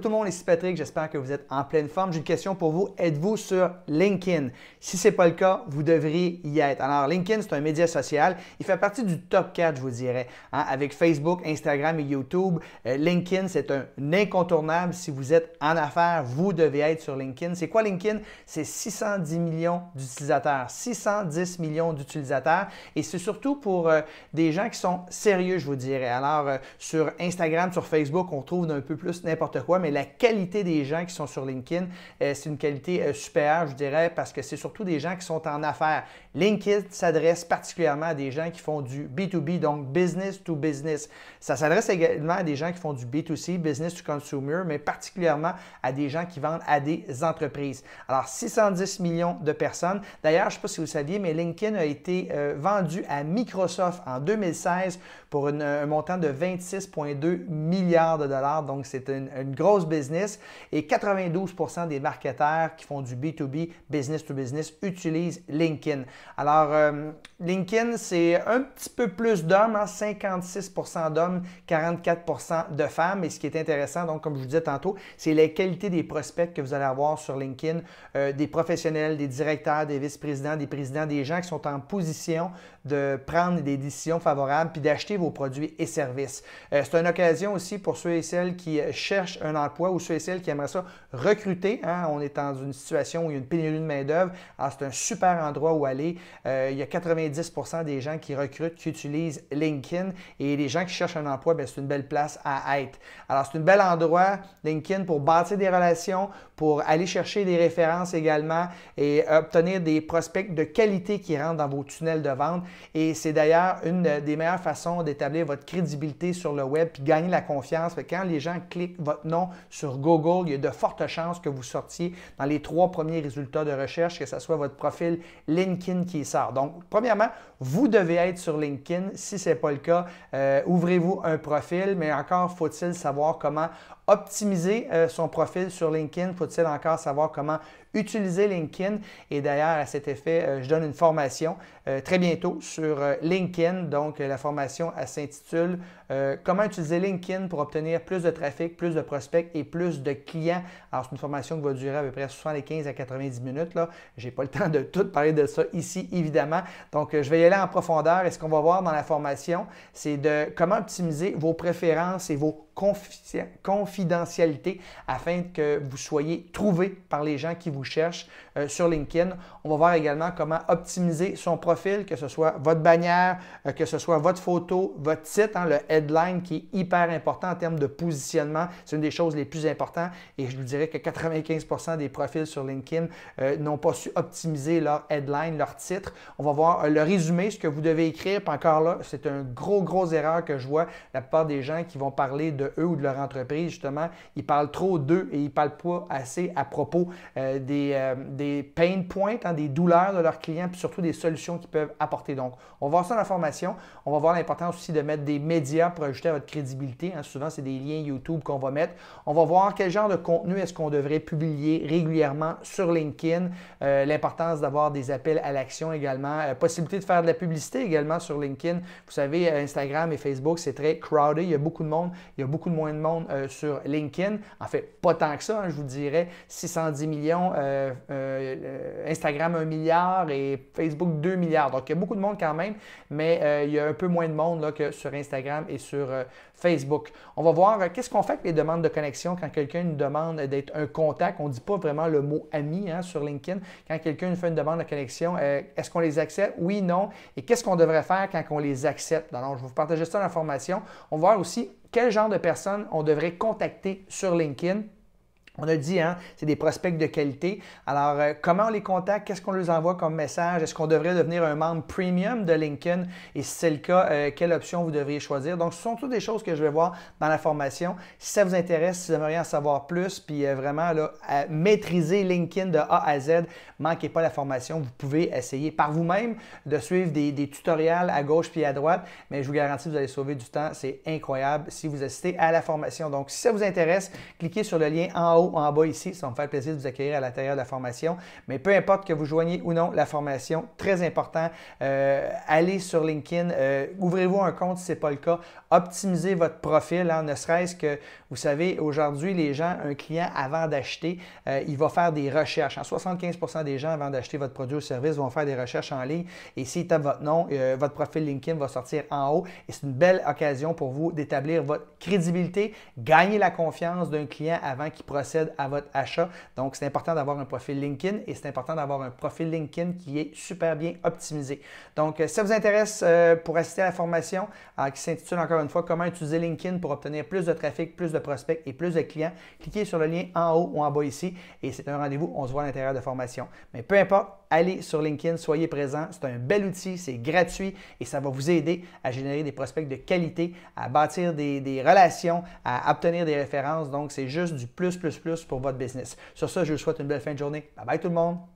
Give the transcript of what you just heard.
tout le monde, ici Patrick, j'espère que vous êtes en pleine forme. J'ai une question pour vous. Êtes-vous sur LinkedIn? Si ce n'est pas le cas, vous devriez y être. Alors, LinkedIn, c'est un média social. Il fait partie du top 4, je vous dirais. Avec Facebook, Instagram et YouTube, LinkedIn, c'est un incontournable. Si vous êtes en affaires, vous devez être sur LinkedIn. C'est quoi LinkedIn? C'est 610 millions d'utilisateurs. 610 millions d'utilisateurs. Et c'est surtout pour des gens qui sont sérieux, je vous dirais. Alors, sur Instagram, sur Facebook, on trouve un peu plus n'importe quoi, mais la qualité des gens qui sont sur LinkedIn, c'est une qualité supérieure, je dirais, parce que c'est surtout des gens qui sont en affaires. LinkedIn s'adresse particulièrement à des gens qui font du B2B, donc business to business. Ça s'adresse également à des gens qui font du B2C, business to consumer, mais particulièrement à des gens qui vendent à des entreprises. Alors, 610 millions de personnes. D'ailleurs, je ne sais pas si vous saviez, mais LinkedIn a été vendu à Microsoft en 2016 pour un montant de 26,2 milliards de dollars. Donc, c'est une grosse business. Et 92% des marketeurs qui font du B2B, business to business, utilisent LinkedIn. Alors, LinkedIn, c'est un petit peu plus d'hommes, 56% d'hommes, 44% de femmes. Et ce qui est intéressant, donc, comme je vous disais tantôt, c'est la qualité des prospects que vous allez avoir sur LinkedIn, des professionnels, des directeurs, des vice-présidents, des présidents, des gens qui sont en position de prendre des décisions favorables puis d'acheter vos produits et services. C'est une occasion aussi pour ceux et celles qui cherchent un emploi ou ceux et celles qui aimeraient ça recruter. On est dans une situation où il y a une pénurie de main-d'œuvre. Alors, c'est un super endroit où aller. Il y a 90% des gens qui recrutent qui utilisent LinkedIn et les gens qui cherchent un emploi, c'est une belle place à être. Alors, c'est un bel endroit, LinkedIn, pour bâtir des relations, pour aller chercher des références également et obtenir des prospects de qualité qui rentrent dans vos tunnels de vente. Et c'est d'ailleurs une des meilleures façons d'établir votre crédibilité sur le web puis gagner la confiance. Quand les gens cliquent votre nom sur Google, il y a de fortes chances que vous sortiez dans les 3 premiers résultats de recherche, que ce soit votre profil LinkedIn qui sort. Donc, premièrement, vous devez être sur LinkedIn. Si ce n'est pas le cas, ouvrez-vous un profil, mais encore faut-il savoir comment optimiser son profil sur LinkedIn. Faut-il encore savoir comment utiliser LinkedIn? Et d'ailleurs, à cet effet, je donne une formation très bientôt sur LinkedIn. Donc, la formation, elle s'intitule Comment utiliser LinkedIn pour obtenir plus de trafic, plus de prospects et plus de clients. Alors, c'est une formation qui va durer à peu près 75 à 90 minutes. Je n'ai pas le temps de tout parler de ça ici, évidemment. Donc, je vais y aller en profondeur. Et ce qu'on va voir dans la formation, c'est de comment optimiser vos préférences et vos confidentialité afin que vous soyez trouvé par les gens qui vous cherchent sur LinkedIn. On va voir également comment optimiser son profil, que ce soit votre bannière, que ce soit votre photo, votre titre, le headline qui est hyper important en termes de positionnement. C'est une des choses les plus importantes et je vous dirais que 95% des profils sur LinkedIn n'ont pas su optimiser leur headline, leur titre. On va voir le résumé, ce que vous devez écrire. Puis encore là, c'est une grosse erreur que je vois. La plupart des gens qui vont parler de eux ou de leur entreprise, justement, ils parlent trop d'eux et ils ne parlent pas assez à propos des pain points, des douleurs de leurs clients, puis surtout des solutions qu'ils peuvent apporter. Donc, on va voir ça dans la formation. On va voir l'importance aussi de mettre des médias pour ajouter à votre crédibilité. Souvent, c'est des liens YouTube qu'on va mettre. On va voir quel genre de contenu est-ce qu'on devrait publier régulièrement sur LinkedIn. L'importance d'avoir des appels à l'action également. Possibilité de faire de la publicité également sur LinkedIn. Vous savez, Instagram et Facebook, c'est très crowded. Il y a beaucoup de monde. Il y a beaucoup moins de monde sur LinkedIn. En fait, pas tant que ça, je vous dirais 610 millions, Instagram 1 milliard et Facebook 2 milliards. Donc, il y a beaucoup de monde quand même, mais il y a un peu moins de monde que sur Instagram et sur Facebook. On va voir qu'est-ce qu'on fait avec les demandes de connexion quand quelqu'un nous demande d'être un contact. On ne dit pas vraiment le mot ami sur LinkedIn. Quand quelqu'un nous fait une demande de connexion, est-ce qu'on les accepte? Oui, non. Et qu'est-ce qu'on devrait faire quand on les accepte? Alors, je vais vous partager ça dans la formation. On va voir aussi quel genre de personnes on devrait contacter sur LinkedIn. On a dit, c'est des prospects de qualité. Alors, comment on les contacte? Qu'est-ce qu'on leur envoie comme message? Est-ce qu'on devrait devenir un membre premium de LinkedIn? Et si c'est le cas, quelle option vous devriez choisir? Donc, ce sont toutes des choses que je vais voir dans la formation. Si ça vous intéresse, si vous aimeriez en savoir plus, puis vraiment à maîtriser LinkedIn de A à Z, ne manquez pas la formation. Vous pouvez essayer par vous-même de suivre des tutoriels à gauche puis à droite, mais je vous garantis que vous allez sauver du temps. C'est incroyable si vous assistez à la formation. Donc, si ça vous intéresse, cliquez sur le lien en haut haut ou en bas ici. Ça va me faire plaisir de vous accueillir à l'intérieur de la formation. Mais peu importe que vous joignez ou non la formation, très important, allez sur LinkedIn, ouvrez-vous un compte si ce n'est pas le cas, optimisez votre profil, hein, ne serait-ce que, vous savez, aujourd'hui, les gens, un client, avant d'acheter, il va faire des recherches. 75% des gens, avant d'acheter votre produit ou service, vont faire des recherches en ligne et s'ils tapent votre nom, votre profil LinkedIn va sortir en haut et c'est une belle occasion pour vous d'établir votre crédibilité, gagner la confiance d'un client avant qu'il procède à votre achat. Donc, c'est important d'avoir un profil LinkedIn et c'est important d'avoir un profil LinkedIn qui est super bien optimisé. Donc, si ça vous intéresse pour assister à la formation qui s'intitule encore une fois « Comment utiliser LinkedIn pour obtenir plus de trafic, plus de prospects et plus de clients », cliquez sur le lien en haut ou en bas ici et c'est un rendez-vous. On se voit à l'intérieur de formation. Mais peu importe, allez sur LinkedIn, soyez présents. C'est un bel outil, c'est gratuit et ça va vous aider à générer des prospects de qualité, à bâtir des relations, à obtenir des références. Donc, c'est juste du plus pour votre business. Sur ça, je vous souhaite une belle fin de journée. Bye bye tout le monde!